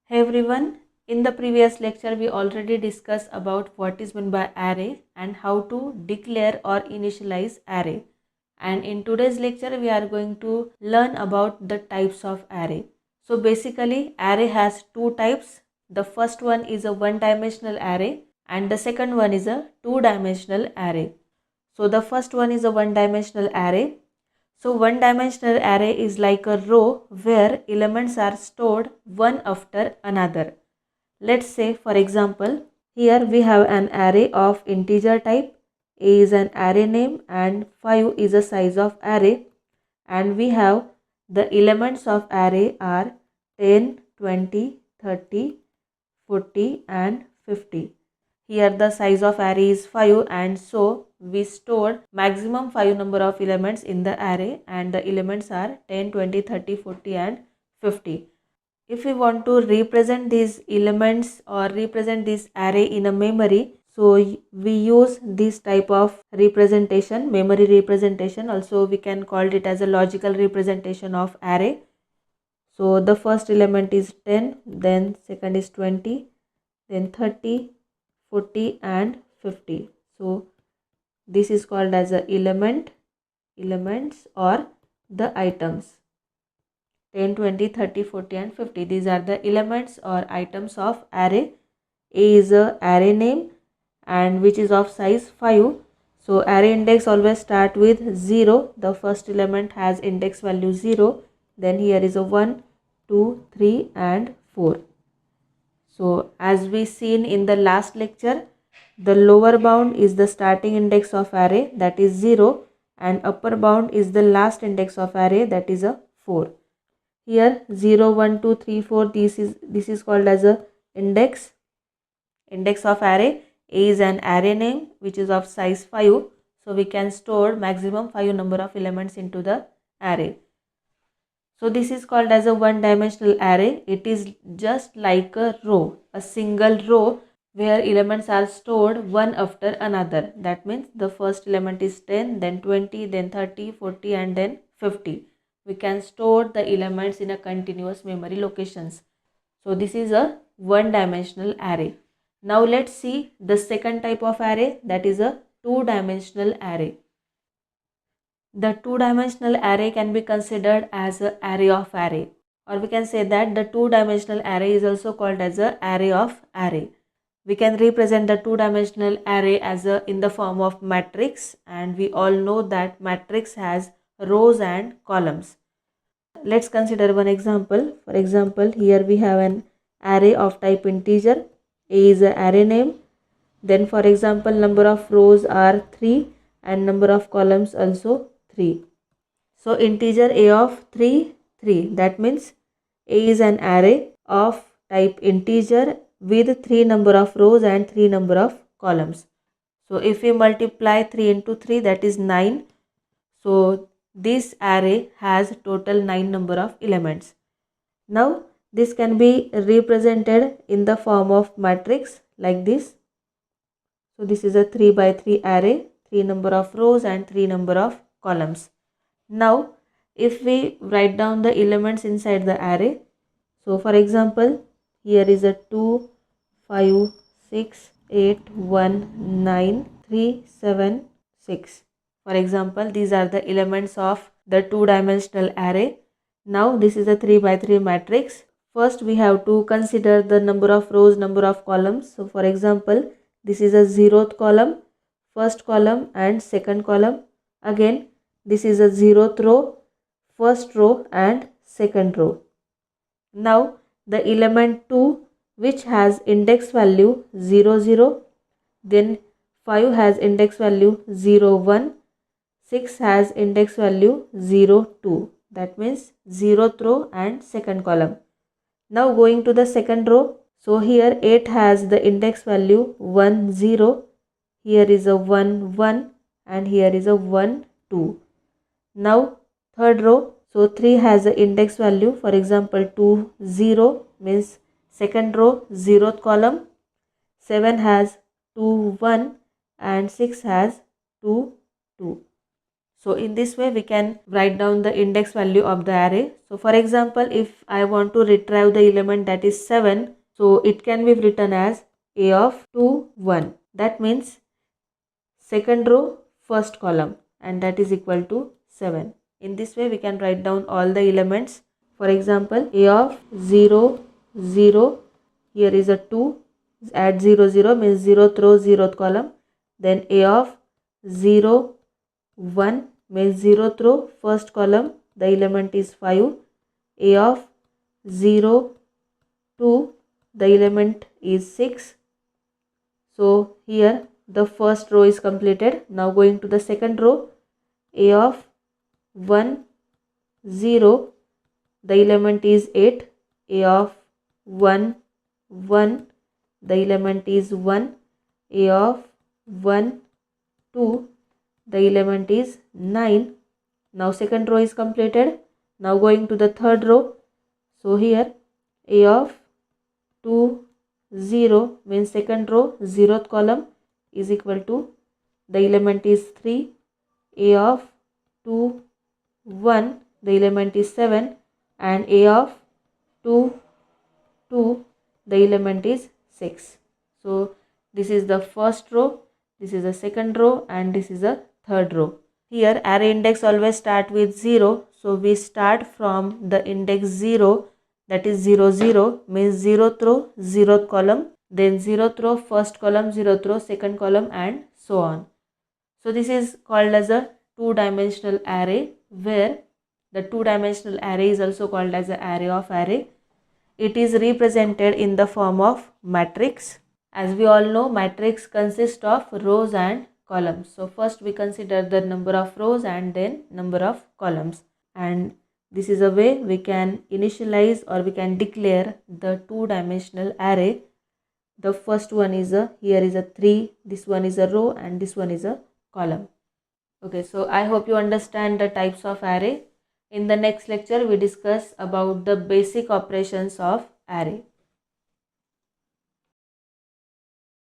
Hey everyone, in the previous lecture we already discussed about what is meant by array and how to declare or initialize array. And in today's lecture we are going to learn about the types of array. So basically array has two types. The first one is a one-dimensional array and the second one is a two-dimensional array. So the first one is a one-dimensional array. So one dimensional array is like a row where elements are stored one after another. Let's say for example, here we have an array of integer type. A is an array name and 5 is a size of array, and we have the elements of array are 10, 20, 30, 40 and 50. Here the size of array is 5 and so we stored maximum 5 number of elements in the array, and the elements are 10, 20, 30, 40 and 50. If we want to represent these elements or represent this array in a memory, so we use this type of representation, memory representation. Also we can call it as a logical representation of array. So the first element is 10, then second is 20, then 30, 40 and 50. So this is called as a elements or the items. 10, 20, 30, 40 and 50. These are the elements or items of array. A is a array name and which is of size 5. So array index always start with 0. The first element has index value 0. Then here is a 1, 2, 3 and 4. So as we seen in the last lecture, the lower bound is the starting index of array, that is 0, and upper bound is the last index of array, that is a 4. Here 0, 1, 2, 3, 4, this is called as a index of array. A is an array name which is of size 5. So we can store maximum 5 number of elements into the array. So this is called as a one-dimensional array. It is just like a row, a single row where elements are stored one after another. That means the first element is 10, then 20, then 30, 40 and then 50. We can store the elements in a continuous memory locations. So this is a one-dimensional array. Now let's see the second type of array, that is a two-dimensional array. The two-dimensional array can be considered as an array of array, or we can say that the two-dimensional array is also called as an array of array. We can represent the two-dimensional array as in the form of matrix, and we all know that matrix has rows and columns. Let's consider one example. For example, here we have an array of type integer. A is an array name. Then for example, number of rows are 3 and number of columns also 3. So integer A of 3, 3. That means A is an array of type integer with 3 number of rows and 3 number of columns. So if we multiply 3 into 3, that is 9. So this array has total 9 number of elements. Now this can be represented in the form of matrix like this. So this is a 3 by 3 array, 3 number of rows and 3 number of columns. Now if we write down the elements inside the array, so for example, here is a 2, 5, 6, 8, 1, 9, 3, 7, 6. For example, these are the elements of the two-dimensional array. Now this is a 3 by 3 matrix. First we have to consider the number of rows, number of columns. So for example, this is a 0th column, first column and second column. Again, this is a 0th row, first row and second row. Now the element 2, which has index value 0, 0, then 5 has index value 0, 1, 6 has index value 0, 2. That means 0th row and second column. Now going to the second row. So here 8 has the index value 1, 0. Here is a 1, 1 and here is a 1, 2. Now third row. So 3 has the index value, for example 2, 0 means second row 0th column. 7 has 2, 1 and 6 has 2, 2. So in this way we can write down the index value of the array. So for example, if I want to retrieve the element that is 7, so it can be written as A of 2, 1. That means second row, first column, and that is equal to 7. In this way we can write down all the elements. For example, A of 0, 0, here is a 2, add 0, 0 means 0th row, 0th column. Then A of 0, 1 means 0th row, first column, the element is 5. A of 0, 2, the element is 6. So here the first row is completed. Now going to the second row, A of 1, 0, the element is 8. A of 1, 1, the element is 1. A of 1, 2, the element is 9. Now second row is completed. Now going to the third row. So here A of 2, 0 means second row, 0th column is equal to, the element is 3. A of 2, 1, the element is 7, and A of 2, 2, the element is 6. So this is the first row, this is the second row, and this is the third row. Here array index always start with 0. So we start from the index 0, that is 0, 0 means 0th row, 0th column, then 0th row, first column, 0th row, second column, and so on. So this is called as a two-dimensional array, where the two-dimensional array is also called as an array of array. It is represented in the form of matrix. As we all know, matrix consists of rows and columns. So first we consider the number of rows and then number of columns. And this is a way we can initialize or we can declare the two-dimensional array. The first one is here is a 3, this one is a row, and this one is a column. Okay, so I hope you understand the types of array. In the next lecture we discuss about the basic operations of array.